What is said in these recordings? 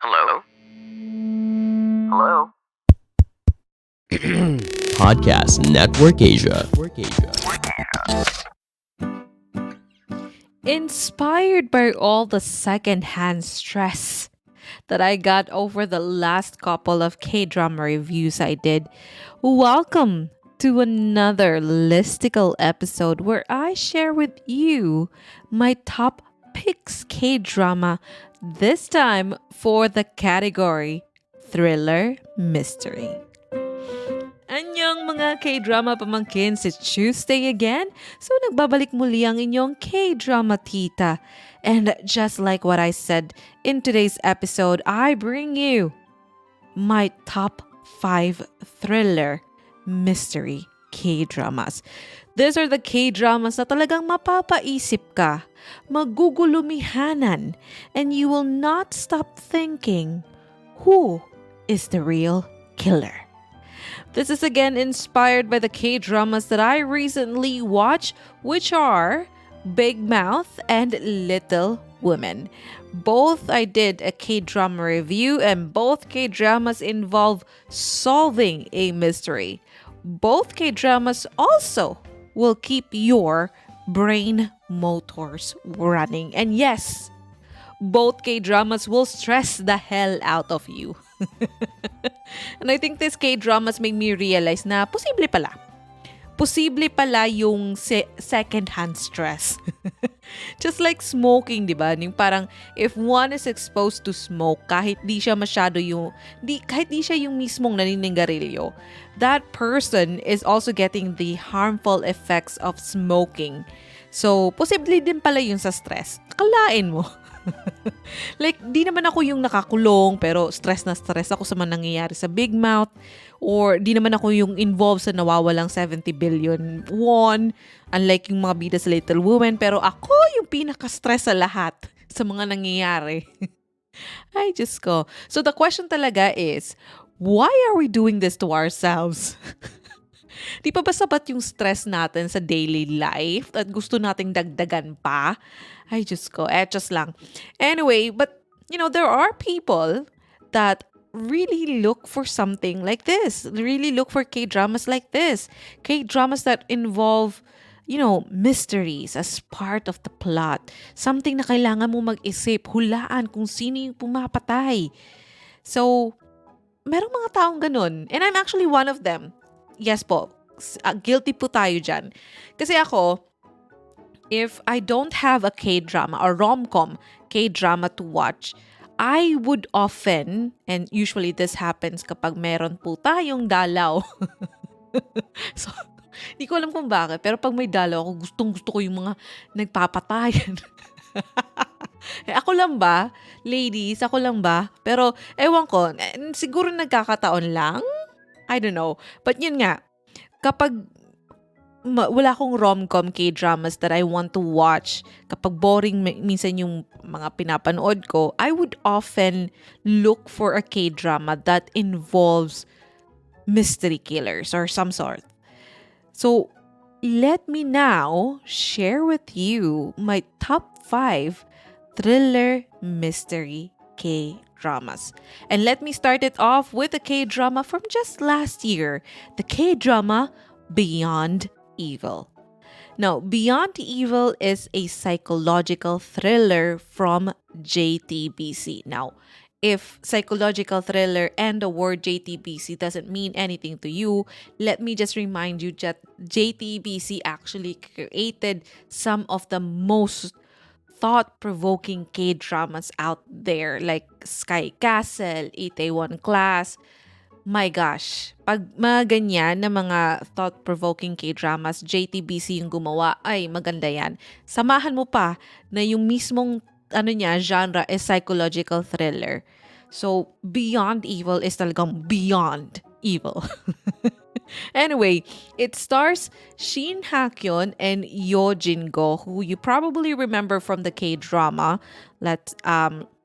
Hello? Hello? Podcast Network Asia. Inspired by all the secondhand stress that I got over the last couple of K-drama reviews I did, welcome to another listicle episode where I share with you my top picks K-drama, this time for the category Thriller Mystery. Anyong mga K-drama pamangkin, it's Tuesday again. So nagbabalik muli ang inyong Kdrama Tita. And just like what I said in today's episode, I bring you my top 5 thriller mystery K-dramas. These are the K-dramas na talagang mapapaisip ka, magugulumihanan, and you will not stop thinking, who is the real killer? This is again inspired by the K-dramas that I recently watched, which are Big Mouth and Little Women. Both I did a K-drama review, and both K-dramas involve solving a mystery. Both K-dramas also will keep your brain motors running. And yes, both K-dramas will stress the hell out of you. And I think this K-dramas made me realize na posible pala yung second-hand stress. Just like smoking, di ba? Yung parang if one is exposed to smoke, kahit di siya yung mismong naninigarilyo, that person is also getting the harmful effects of smoking. So, posible din pala yun sa stress. Akalain mo. Like, di naman ako yung nakakulong pero stress na stress ako sa mga nangyayari sa Big Mouth, or di naman ako yung involved sa nawawalang 70 billion won, unlike yung mga bida sa Little Women, pero ako yung pinaka-stress sa lahat sa mga nangyayari. Ay, Diyos ko. So the question talaga is, why are we doing this to ourselves? Di pa ba sapat yung stress natin sa daily life at gusto nating dagdagan pa? Ay, Diyos ko. Just lang. Anyway, but, there are people that really look for something like this. Really look for K-dramas like this. K-dramas that involve, mysteries as part of the plot. Something na kailangan mo mag-isip, hulaan kung sino yung pumapatay. So, merong mga taong ganun. And I'm actually one of them. Yes po, guilty po tayo dyan. Kasi ako, if I don't have a K-drama or rom-com K-drama to watch, I would often, and usually this happens kapag meron po tayong dalaw. So, di ko alam kung bakit, pero pag may dalaw ako, gustong-gusto ko yung mga nagpapatayan. Ako lang ba? Ladies, ako lang ba? Pero, ewan ko, siguro nagkakataon lang. I don't know. But yun nga, kapag wala akong rom-com K-dramas that I want to watch, kapag boring minsan yung mga pinapanood ko, I would often look for a K-drama that involves mystery killers or some sort. So, let me now share with you my top 5 thriller mystery K-dramas. And let me start it off with a K-drama from just last year, the K-drama Beyond Evil. Now, Beyond Evil is a psychological thriller from JTBC. Now, if psychological thriller and the word JTBC doesn't mean anything to you, let me just remind you that JTBC actually created some of the most thought-provoking K-dramas out there, like Sky Castle, Itaewon Class. My gosh, pag mga ganyan na mga thought-provoking K-dramas, JTBC yung gumawa, ay maganda yan. Samahan mo pa na yung mismong genre is psychological thriller. So, Beyond Evil is talagang beyond evil. Anyway, it stars Shin Ha-kyun and Yo Jin-go, who you probably remember from the K-drama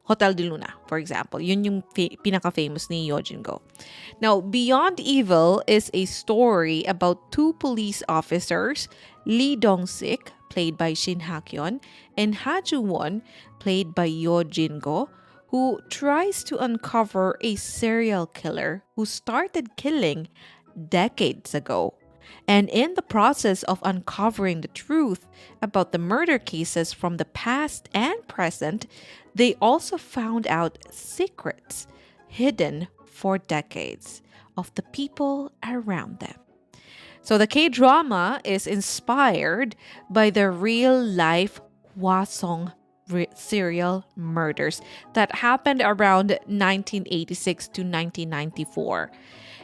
Hotel de Luna, for example. Yun yung pinaka-famous ni Yo Jin-go. Now, Beyond Evil is a story about two police officers, Lee Dong-sik, played by Shin Ha-kyun, and Ha Joo-won, played by Yo Jin-go, who tries to uncover a serial killer who started killing decades ago. And in the process of uncovering the truth about the murder cases from the past and present, they also found out secrets hidden for decades of the people around them. So the K drama is inspired by the real life Hwasong serial murders that happened around 1986 to 1994,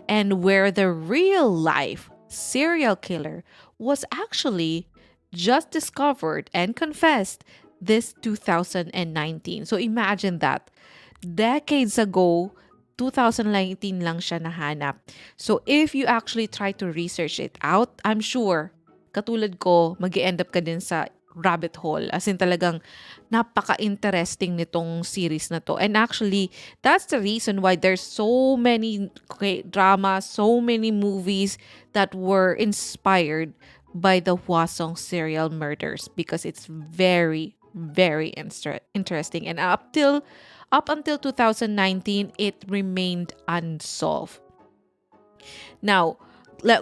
and where the real life serial killer was actually just discovered and confessed this 2019. So imagine that. Decades ago, 2019 lang siya nahanap. So if you actually try to research it out, I'm sure, katulad ko, mag-end up ka din sa rabbit hole. As in talagang napaka-interesting nitong series na to. And actually, that's the reason why there's so many dramas, so many movies that were inspired by the Hwasong serial murders, because it's very, very interesting. And up until 2019, it remained unsolved. Now,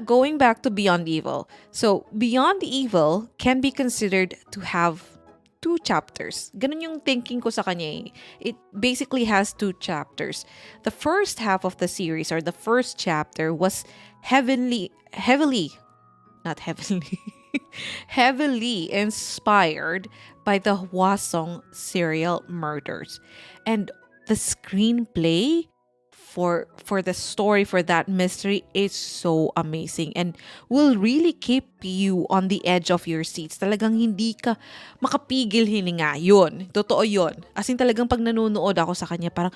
going back to Beyond Evil. So, Beyond Evil can be considered to have two chapters. Ganun yung thinking ko sa kanya eh. It basically has two chapters. The first half of the series, or the first chapter, was heavily not heavenly, heavily inspired by the Hwasong serial murders. And the screenplay for the story, for that mystery, is so amazing and will really keep you on the edge of your seats. Talagang hindi ka makapigil hininga. Yun, totoo yun. As in talagang pag nanonood ako sa kanya, parang,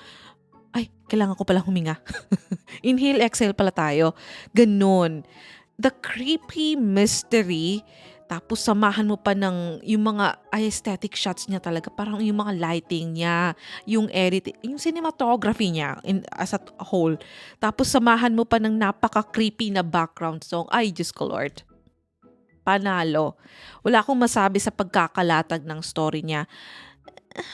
ay, kailangan ko pala huminga. Inhale, exhale pala tayo. Ganun. The creepy mystery, tapos samahan mo pa ng yung mga aesthetic shots niya talaga, parang yung mga lighting niya, yung editing, yung cinematography niya as a whole. Tapos samahan mo pa ng napaka-creepy na background song. Ay, Diyos ko Lord. Panalo. Wala akong masabi sa pagkakalatag ng story niya.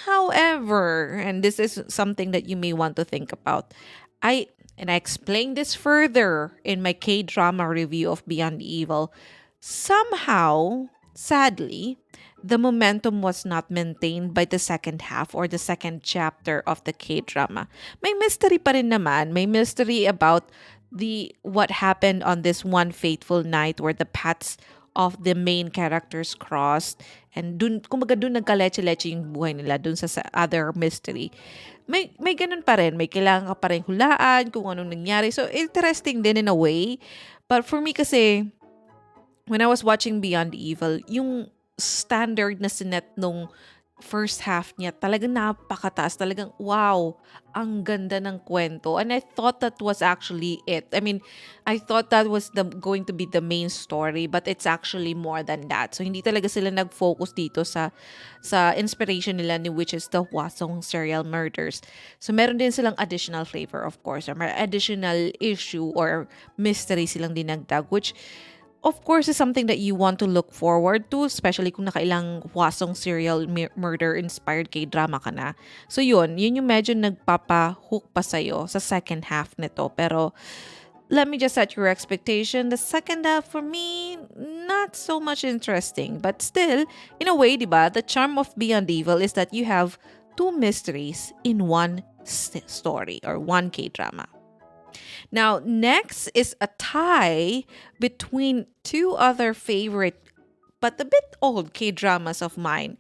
However, and this is something that you may want to think about, I explained this further in my K-drama review of Beyond Evil. Somehow, sadly, the momentum was not maintained by the second half or the second chapter of the K-drama. May mystery pa rin naman. May mystery about what happened on this one fateful night where the paths of the main characters crossed, and kumbaga dun nagka-leche-leche yung buhay nila dun sa other mystery. May ganun pa rin. May kailangan ka pa rin hulaan kung anong nangyari. So, interesting din in a way. But for me kasi, when I was watching Beyond Evil, yung standard na sinet nung first half niya, talagang napakataas. Talagang, wow, ang ganda ng kwento. And I thought that was actually it. I mean, I thought that was going to be the main story, but it's actually more than that. So, hindi talaga sila nag-focus dito sa inspiration nila ni which is the Hwasong serial murders. So, meron din silang additional flavor, of course, or may additional issue or mystery silang dinagdag, which of course is something that you want to look forward to, especially kung nakailang Hwasong serial murder inspired kay drama ka na. So yun yung medyo nagpapa-hook pa sa'yo sa second half nito. Pero let me just set your expectation. The second half for me, not so much interesting. But still, in a way, diba, the charm of Beyond Evil is that you have two mysteries in one story or one K-drama. Now, next is a tie between two other favorite but a bit old K-dramas of mine.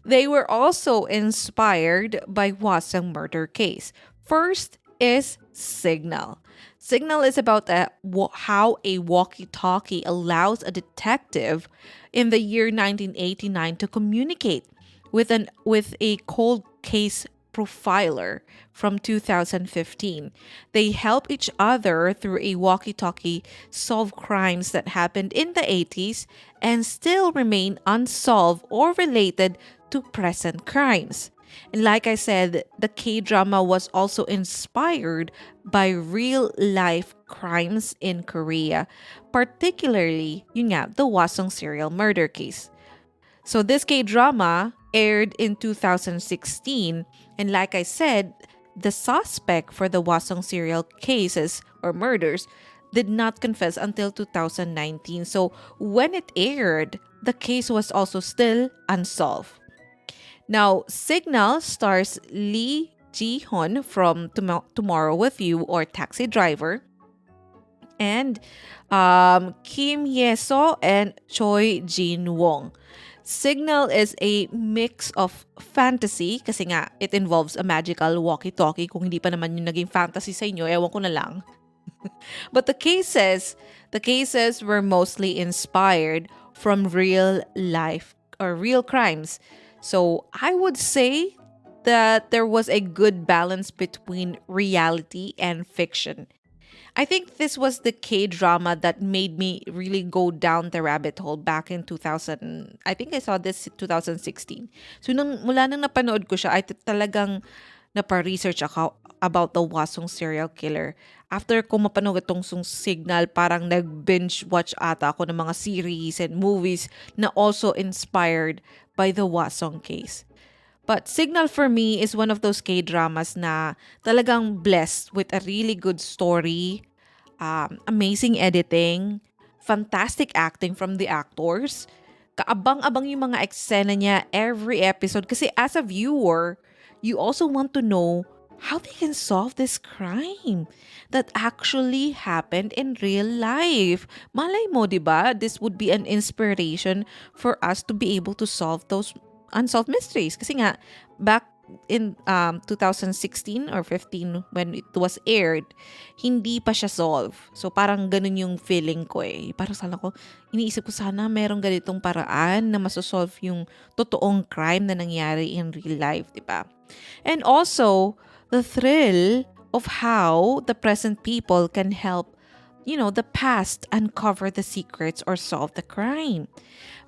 They were also inspired by Hwasong murder case. First is Signal. Signal is about how a walkie-talkie allows a detective in the year 1989 to communicate with a cold case profiler from 2015. They help each other through a walkie-talkie solve crimes that happened in the 80s and still remain unsolved or related to present crimes. And like I said, the K-drama was also inspired by real-life crimes in Korea, particularly, yun nga, the Hwasong serial murder case. So this K-drama aired in 2016 And like I said, the suspect for the Wasong serial cases or murders did not confess until 2019. So when it aired, the case was also still unsolved. Now, Signal stars Lee Ji-hoon from Tomorrow with You or Taxi Driver, and Kim Ye-so and Choi Jin-wong. Signal is a mix of fantasy kasi nga it involves a magical walkie-talkie. Kung hindi pa naman yung naging fantasy sa inyo, ewan ko na lang. But the cases were mostly inspired from real life or real crimes. So I would say that there was a good balance between reality and fiction. I think this was the K drama that made me really go down the rabbit hole back in 2000. I think I saw this 2016. So mula nang napanood ko siya, ay talagang napa-research ako about the Wasong serial killer. After ko mapanood itong Signal, parang nag-binge watch ata ako ng mga series and movies na also inspired by the Wasong case. But Signal for me is one of those K-dramas na talagang blessed with a really good story, amazing editing, fantastic acting from the actors. Kaabang-abang yung mga eksena niya every episode kasi as a viewer, you also want to know how they can solve this crime that actually happened in real life. Malay mo, di ba? This would be an inspiration for us to be able to solve those unsolved mysteries. Kasi nga, back in 2016 or 15 when it was aired, hindi pa siya solve. So parang ganun yung feeling ko eh. Parang sana ko, iniisip ko sana merong ganitong paraan na masosolve yung totoong crime na nangyari in real life, di ba? And also, the thrill of how the present people can help, the past uncover the secrets or solve the crime.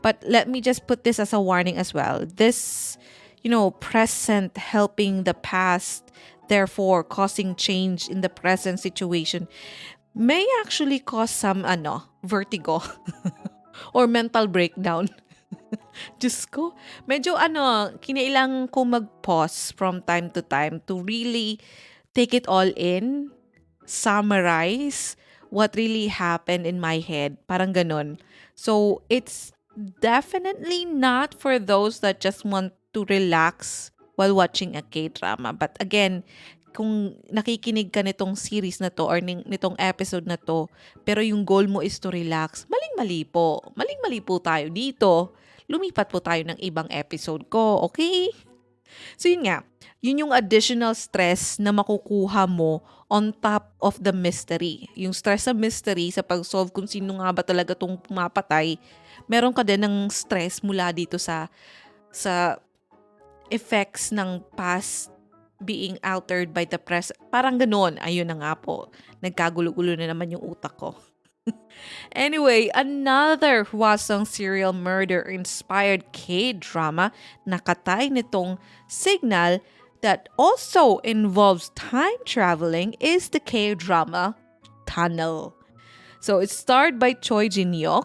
But let me just put this as a warning as well. This, present helping the past, therefore causing change in the present situation, may actually cause some, vertigo or mental breakdown. Diyos ko, medyo kinailangan ko mag-pause from time to time to really take it all in, summarize what really happened in my head. Parang ganon. So, it's definitely not for those that just want to relax while watching a K-drama. But again, kung nakikinig ka nitong series na to or nitong episode na to, pero yung goal mo is to relax, maling-mali po. Maling-mali po tayo dito. Lumipat po tayo ng ibang episode ko, okay? So yun nga, yun yung additional stress na makukuha mo on top of the mystery. Yung stress sa mystery sa pag-solve kung sino nga ba talaga tong pumapatay, meron ka din ng stress mula dito sa effects ng past being altered by the press. Parang ganon. Ayun na nga po. Nagkagulo-gulo na naman yung utak ko. Anyway, another Hwasong serial murder-inspired K-drama na katay nitong Signal that also involves time traveling is the K-drama Tunnel. So it's starred by Choi Jin-hyuk.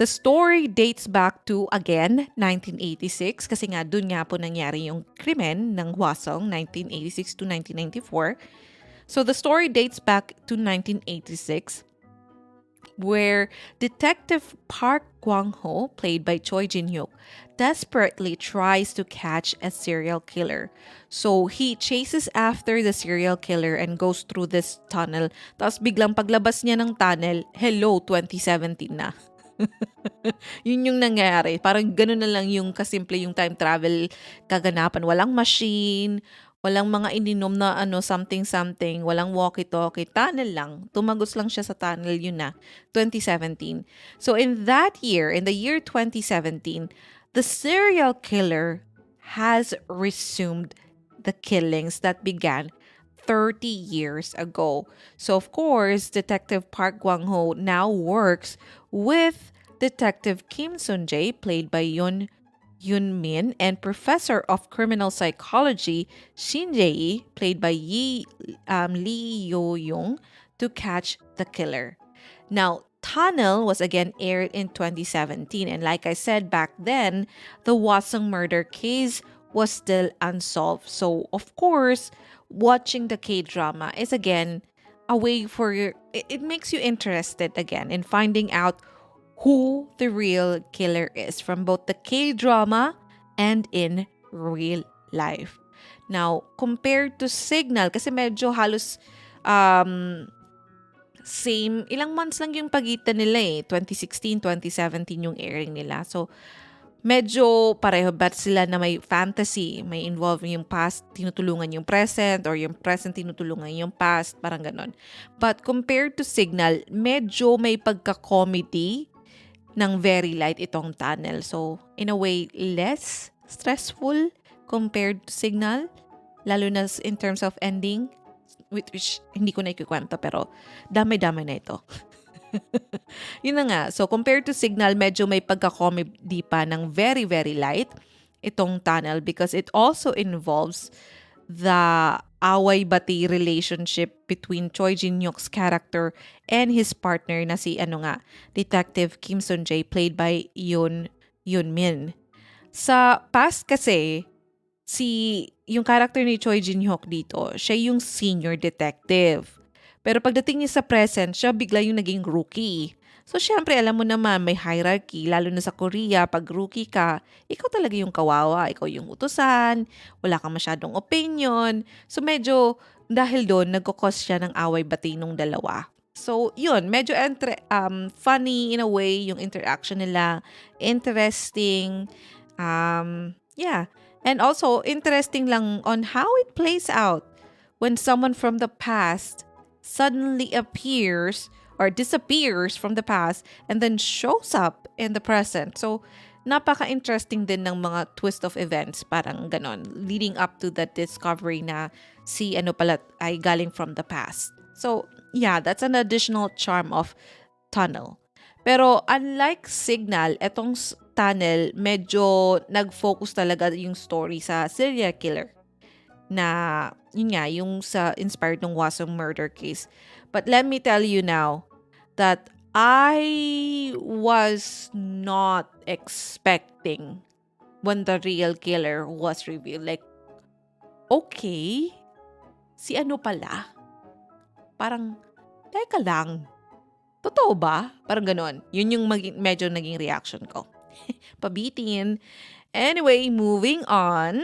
The story dates back to, again, 1986 kasi nga dun nga po nangyari yung krimen ng Hwasong 1986 to 1994. So the story dates back to 1986 where Detective Park Kwang-ho, played by Choi Jin-hyuk, desperately tries to catch a serial killer. So he chases after the serial killer and goes through this tunnel. Tapos biglang paglabas niya ng tunnel, hello, 2017 na. Yun yung nangyari. Parang ganun na lang yung kasimple yung time travel kaganapan. Walang machine, walang mga ininom na something, walang walkie-talkie. Tunnel lang. Tumagos lang siya sa tunnel, yun na. 2017. So in that year, in the year 2017, the serial killer has resumed the killings that began 30 years ago. So of course, Detective Park Kwang-ho now works with Detective Kim Sun-jae, played by Yoon Min, and Professor of Criminal Psychology Shin Jae, played by Lee Yo-young, to catch the killer. Now, Tunnel was again aired in 2017, and like I said back then, the Hwasong murder case was still unsolved. So, of course, watching the K-drama is again a way for it makes you interested again in finding out who the real killer is from both the K-drama and in real life. Now, compared to Signal, kasi medyo halos um, same, ilang months lang yung pagitan nila eh. 2016, 2017 yung airing nila. So, medyo pareho but sila na may fantasy, may involving yung past, tinutulungan yung present, or yung present tinutulungan yung past, parang ganon. But compared to Signal, medyo may pagka-comedy ng very light itong tunnel. So, in a way, less stressful compared to Signal, lalo na in terms of ending, which hindi ko na ikikwento, pero damay-damay na ito. Yun na nga. So, compared to Signal, medyo may pagka-comedy pa ng very, very light itong tunnel because it also involves the away-bati relationship between Choi Jin-hyuk's character and his partner na si Detective Kim Sun-jae played by Yoon Min. Sa past kasi, yung character ni Choi Jin-hyuk dito, siya yung senior detective. Pero pagdating niya sa present, siya bigla yung naging rookie. So, syempre, alam mo naman, may hierarchy, lalo na sa Korea, pag rookie ka, ikaw talaga yung kawawa, ikaw yung utusan, wala kang masyadong opinion. So, medyo, dahil doon, nagkukos siya ng away-bati nung dalawa. So, yun, medyo funny in a way, yung interaction nila, interesting, yeah. And also, interesting lang on how it plays out when someone from the past suddenly appears or disappears from the past and then shows up in the present. So, napaka-interesting din ng mga twist of events, parang ganon, leading up to that discovery na si pala ay galing from the past. So, yeah, that's an additional charm of Tunnel. Pero unlike Signal, etong Tunnel, medyo nag-focus talaga yung story sa serial killer na yun nga, yung sa inspired ng Wasong murder case. But let me tell you now that I was not expecting when the real killer was revealed. Like, okay, si pala? Parang, teka lang, totoo ba? Parang ganon. Yun yung medyo naging reaction ko. Pabitin. Anyway, moving on.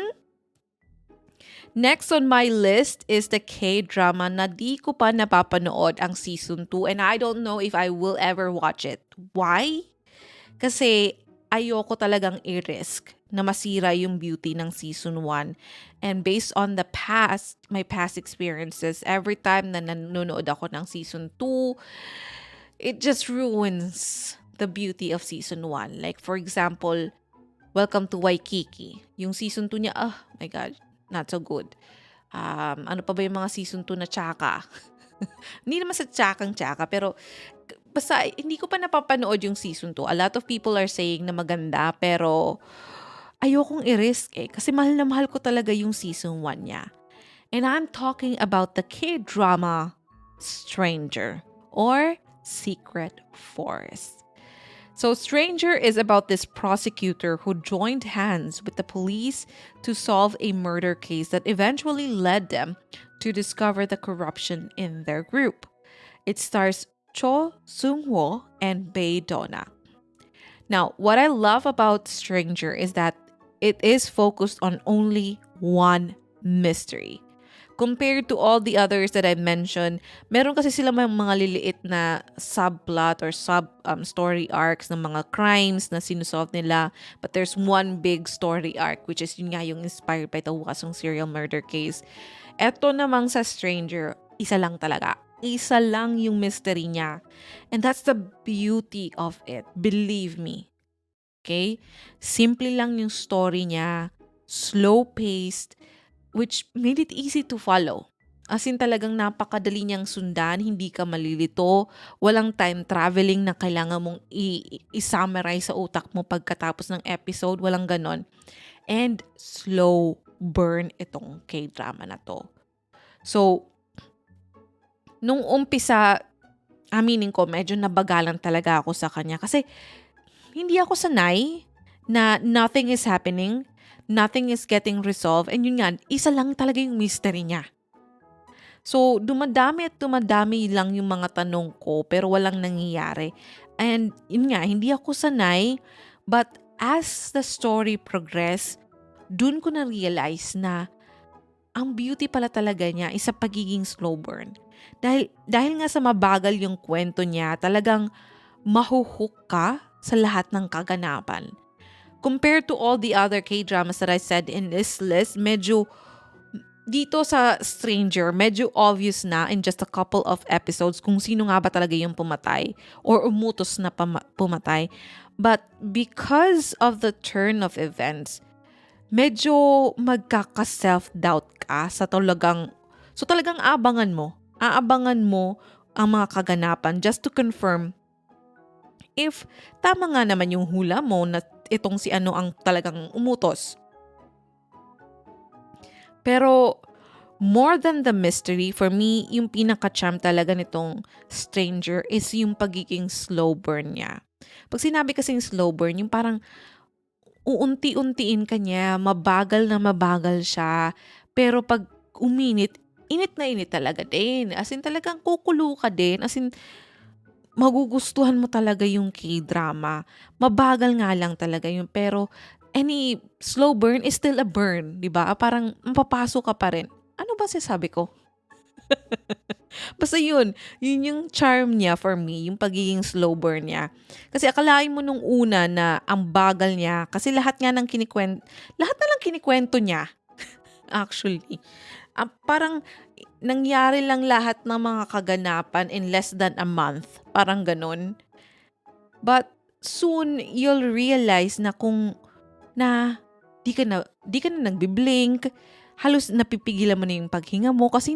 Next on my list is the K-drama na di ko pa napapanood ang season 2 and I don't know if I will ever watch it. Why? Kasi ayoko talagang i-risk na masira yung beauty ng season 1. And based on my past experiences, every time na nanonood ako ng season 2, it just ruins the beauty of season 1. Like for example, Welcome to Waikiki. Yung season 2 niya, oh my God, not so good. Ano pa ba yung mga season 2 na tsaka? Hindi naman sa tsakang-tsaka, pero basta hindi ko pa napapanood yung season 2. A lot of people are saying na maganda, pero ayokong i-risk kasi mahal na mahal ko talaga yung season 1 niya. And I'm talking about the K-drama Stranger or Secret Forest. So Stranger is about this prosecutor who joined hands with the police to solve a murder case that eventually led them to discover the corruption in their group. It stars Cho Sung-ho and Bae Donna. Now, what I love about Stranger is that it is focused on only one mystery. Compared to all the others that I mentioned, meron kasi sila mga liliit na subplot or story arcs ng mga crimes na sinusolve nila. But there's one big story arc, which is yun nga yung inspired by the Wasong serial murder case. Eto namang sa Stranger, isa lang talaga. Isa lang yung mystery niya. And that's the beauty of it. Believe me. Okay? Simple lang yung story niya. Slow-paced, which made it easy to follow. As in talagang napakadali niyang sundan, hindi ka malilito, walang time traveling na kailangan mong i-summarize sa utak mo pagkatapos ng episode, walang ganon. And slow burn itong K-drama na to. So, nung umpisa, aminin ko, medyo nabagalan talaga ako sa kanya kasi hindi ako sanay na nothing is happening. nothing is getting resolved. And yun nga, isa lang talaga yung mystery niya. So, dumadami at dumadami lang yung mga tanong ko pero walang nangyayari. And yun nga, hindi ako sanay. But as the story progress, dun ko na-realize na ang beauty pala talaga niya is sa pagiging slow burn. Dahil nga sa mabagal yung kwento niya, talagang mahuhook ka sa lahat ng kaganapan. Compared to all the other K-dramas that I said in this list, medyo dito sa Stranger, medyo obvious na in just a couple of episodes kung sino nga ba talaga yung pumatay or umutos na pumatay. But because of the turn of events, medyo magkaka-self-doubt ka sa talagang, so talagang aabangan mo ang mga kaganapan just to confirm if tama nga naman yung hula mo na itong si ano ang talagang umutos. Pero more than the mystery, for me, yung pinaka-charm talaga nitong Stranger is yung pagiging slow burn niya. Pag sinabi kasing slow burn, yung parang uunti-untiin ka niya, mabagal na mabagal siya. Pero pag uminit, init na init talaga din. As in talagang kukulo ka din. As in, magugustuhan mo talaga yung K-drama. Mabagal nga lang talaga yun. Pero any slow burn is still a burn, di ba? Parang mapapasok ka pa rin. Ano ba sinasabi ko? Basta yun yung charm niya for me, yung pagiging slow burn niya. Kasi akalain mo nung una na ang bagal niya, kasi lahat na lang kinikwento niya. Actually. Parang nangyari lang lahat ng mga kaganapan in less than a month. Parang ganun. But soon, you'll realize na di ka na nagbiblink, halos napipigilan mo na yung paghinga mo kasi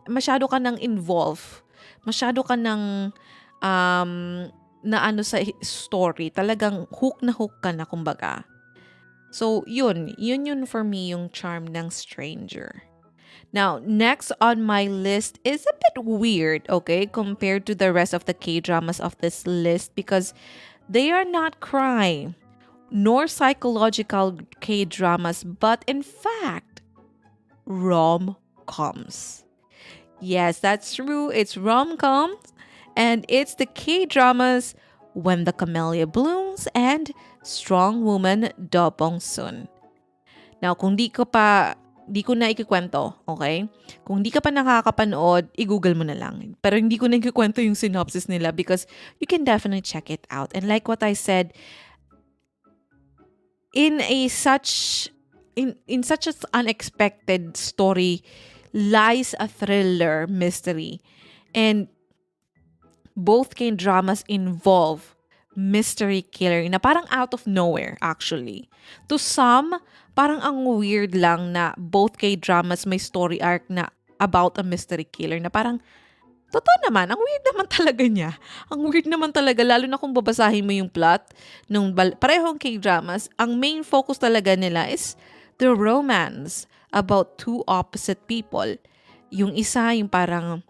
masyado ka nang involved. Masyado ka nang na ano sa story. Talagang hook ka na kumbaga. So, yun for me yung charm ng Stranger. Now, next on my list is a bit weird, okay, compared to the rest of the K-dramas of this list because they are not crime nor psychological K-dramas, but in fact, rom-coms. Yes, that's true. It's rom-coms, and it's the K-dramas When the Camellia Blooms and Strong Woman Do Bong Soon. Now, kung di ko na ikikwento, okay? Kung di ka pa nakakapanood, i-google mo na lang. Pero hindi ko na ikikwento yung synopsis nila because you can definitely check it out. And like what I said, in such an unexpected story lies a thriller mystery. And both K-dramas involve mystery killer na parang out of nowhere actually. To some, parang ang weird lang na both K-dramas may story arc na about a mystery killer na parang totoo naman, ang weird naman talaga niya. Ang weird naman talaga, lalo na kung babasahin mo yung plot nung parehong K-dramas, ang main focus talaga nila is the romance about two opposite people. Yung isa, yung parang,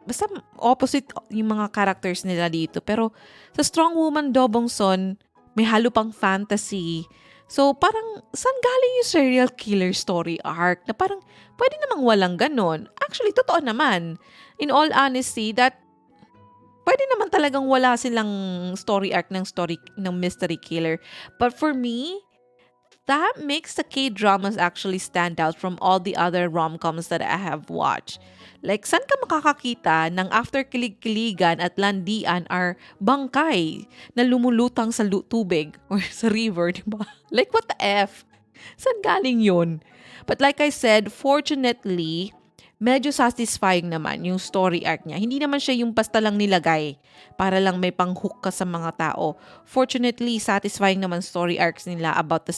basta opposite yung mga characters nila dito. Pero sa Strong Woman Do Bong Soon, may halo pang fantasy. So parang, saan galing yung serial killer story arc? Na parang, pwede namang walang ganon. Actually, totoo naman. In all honesty, that pwede naman talagang wala silang story arc ng mystery killer. But for me, that makes the K-dramas actually stand out from all the other rom-coms that I have watched. Like, saan ka makakakita ng after kilig-kiligan at landian are bangkay na lumulutang sa tubig or sa river, di ba? Like, what the F? Saan galing yun? But like I said, fortunately, medyo satisfying naman yung story arc niya. Hindi naman siya yung basta lang nilagay para lang may pang-hook ka sa mga tao. Fortunately, satisfying naman story arcs nila about the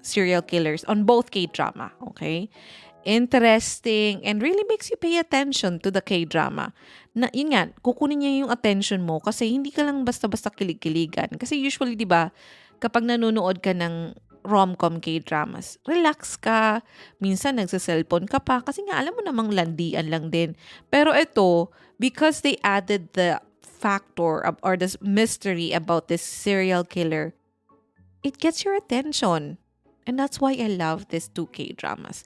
serial killers on both K-drama. Okay? Interesting and really makes you pay attention to the K-drama. Na yun nga, kukunin niya yung attention mo kasi hindi ka lang basta-basta kilig-kiligan. Kasi usually, di ba, kapag nanonood ka ng rom-com K-dramas, relax ka, minsan nagsa-cellphone ka pa kasi nga alam mo namang landian lang din. Pero ito, because they added the factor or the mystery about this serial killer, it gets your attention. And that's why I love these two K-dramas.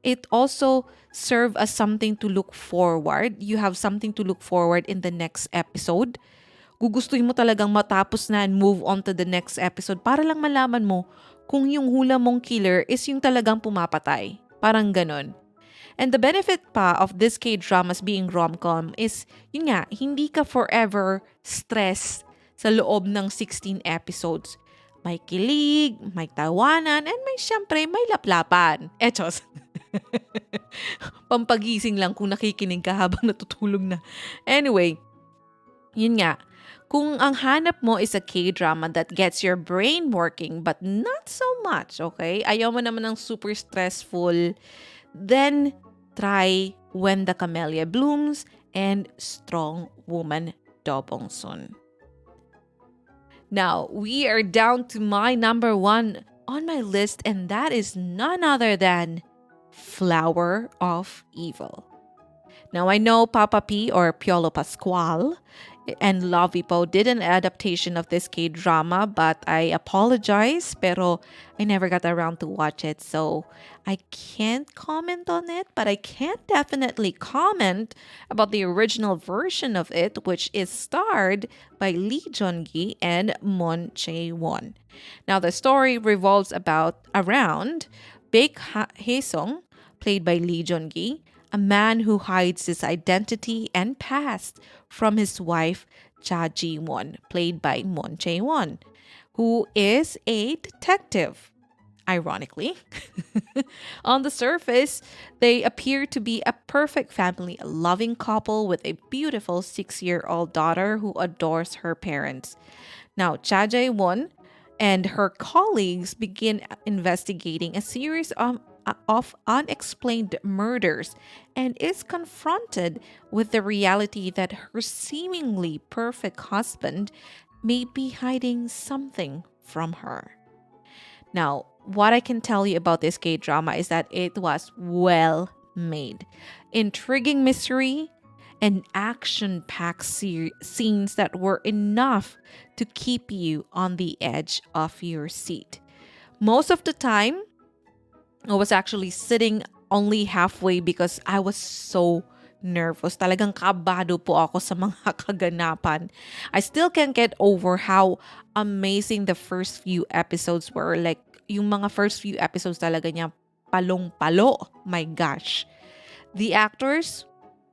It also serve as something to look forward. You have something to look forward in the next episode. Gugustuhin mo talagang matapos na and move on to the next episode para lang malaman mo kung yung hula mong killer is yung talagang pumapatay. Parang ganon. And the benefit pa of this K-dramas being rom-com is, yun nga, hindi ka forever stressed sa loob ng 16 episodes. May kilig, may tawanan, and syempre, may laplapan. Etos. Pampagising lang kung nakikinig ka habang natutulog na. Anyway, yun nga. Kung ang hanap mo is a K-drama that gets your brain working but not so much, okay? Ayaw mo naman ng super stressful, then try When the Camellia Blooms and Strong Woman Dobongsun. Now, we are down to my number 1 on my list, and that is none other than Flower of Evil. Now, I know Papa P or Piolo Pascual and Lovey Po did an adaptation of this K-drama, but I apologize, pero I never got around to watch it, so I can't comment on it, but I can definitely comment about the original version of it, which is starred by Lee Jung-gi and Moon Chae-won. Now, the story revolves around Baek Hae-sung, played by Lee Jung-gi, a man who hides his identity and past from his wife, Cha Ji-won, played by Moon Chae-won, who is a detective. Ironically, on the surface, they appear to be a perfect family, a loving couple with a beautiful 6-year-old daughter who adores her parents. Now, Cha Jae-won and her colleagues begin investigating a series of unexplained murders and is confronted with the reality that her seemingly perfect husband may be hiding something from her. Now, what I can tell you about this K-drama is that it was well made. Intriguing mystery and action-packed scenes that were enough to keep you on the edge of your seat. Most of the time, I was actually sitting only halfway because I was so nervous. Talagang kabado po ako sa mga kaganapan. I still can't get over how amazing the first few episodes were. Like, yung mga first few episodes talaga niya, palong-palo. My gosh. The actors,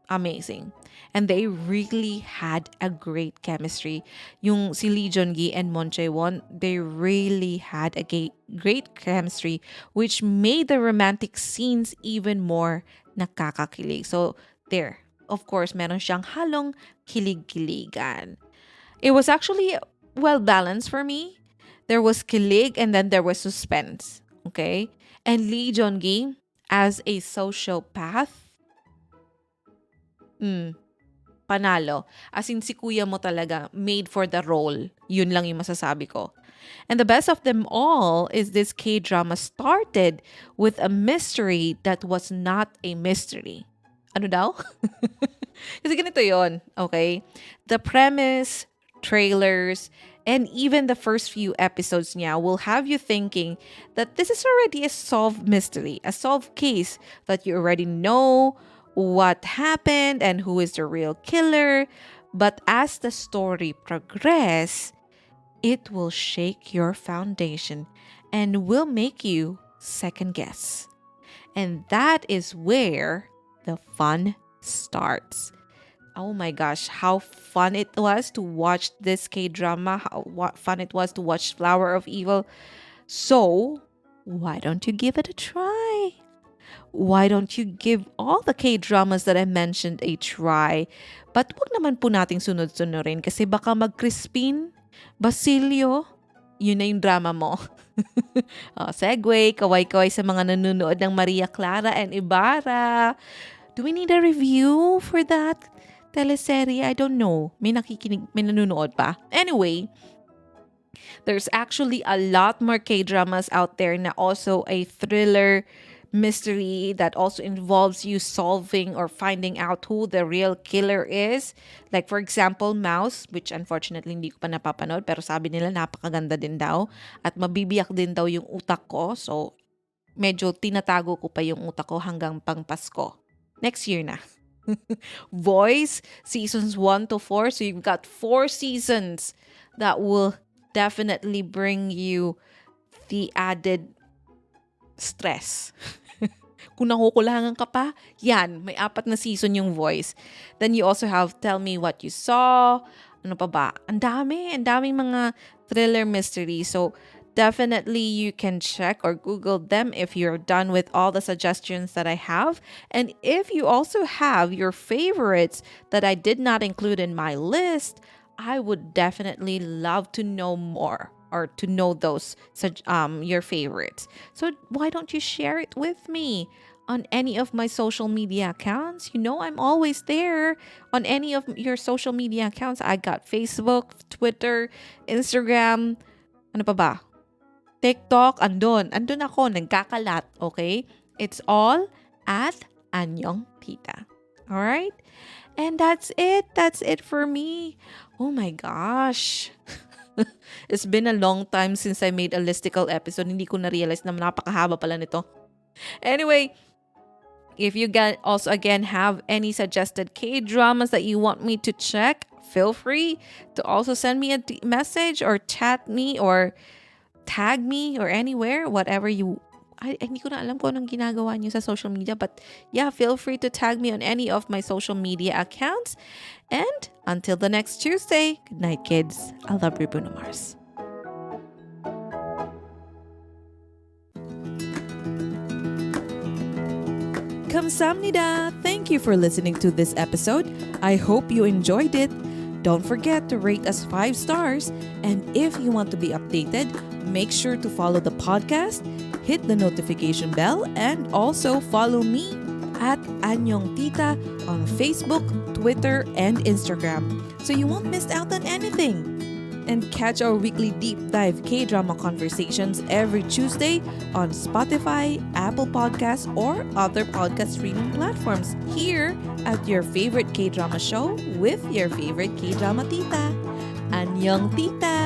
amazing. And they really had a great chemistry. Yung si Lee Jung-gi and Moon Chae-won, they really had a great chemistry, which made the romantic scenes even more nakakakilig. So, there. Of course, meron siyang halong kilig-kiligan. It was actually well balanced for me. There was kilig and then there was suspense. Okay? And Lee Jung-gi, as a sociopath, panalo. As in, si kuya mo talaga, made for the role. Yun lang yung masasabi ko. And the best of them all is this K-drama started with a mystery that was not a mystery. Ano daw? Kasi ganito yon, okay? The premise, trailers, and even the first few episodes niya will have you thinking that this is already a solved mystery, a solved case that you already know what happened and who is the real killer. But as the story progresses, it will shake your foundation and will make you second guess. And that is where the fun starts. Oh my gosh, how fun it was to watch this K-drama, what fun it was to watch Flower of Evil. So, why don't you give it a try? Why don't you give all the K-dramas that I mentioned a try? But wag naman po nating sunod-sunurin kasi baka mag-Crispin, Basilio, yun na yung drama mo. Segue, kaway-kaway sa mga nanonood ng Maria Clara and Ibarra. Do we need a review for that teleserye? I don't know. May nanonood pa. Anyway, there's actually a lot more K-dramas out there na also a thriller mystery that also involves you solving or finding out who the real killer is. Like for example, Mouse, which unfortunately hindi ko pa napapanood pero sabi nila napakaganda din daw at mabibiyak din daw yung utak ko. So medyo tinatago ko pa yung utak ko hanggang pang Pasko. Next year na. Voice, seasons 1 to 4. So you've got 4 seasons that will definitely bring you the added stress. Kung nakukulangan ka pa, yan, may 4 na season yung Voice. Then you also have Tell Me What You Saw. Ano pa ba? Ang daming mga thriller mystery. So definitely you can check or Google them if you're done with all the suggestions that I have. And if you also have your favorites that I did not include in my list, I would definitely love to know more or to know those your favorites. So why don't you share it with me on any of my social media accounts? You know I'm always there on any of your social media accounts. I got Facebook, Twitter, Instagram, ano pa ba? TikTok, andun ako, nagkakalat, okay? It's all at Anyong Tita. Alright? And that's it for me. Oh my gosh. It's been a long time since I made a listicle episode. Hindi ko na-realize na napakahaba pala nito. Anyway, if you also again have any suggested K-dramas that you want me to check, feel free to also send me a message or chat me or tag me or anywhere, whatever you... hindi ko na alam kung anong ginagawa niyo sa social media, but yeah, feel free to tag me on any of my social media accounts. And until the next Tuesday, good night, kids. I love you, Bruno Mars. Kamsahamnida! Thank you for listening to this episode. I hope you enjoyed it. Don't forget to rate us 5 stars. And if you want to be updated, make sure to follow the podcast, hit the notification bell, and also follow me at Anyong Tita on Facebook, Twitter, and Instagram so you won't miss out on anything. And catch our weekly deep dive K-drama conversations every Tuesday on Spotify, Apple Podcasts, or other podcast streaming platforms here at your favorite K-drama show with your favorite K-drama tita. Anyong Tita!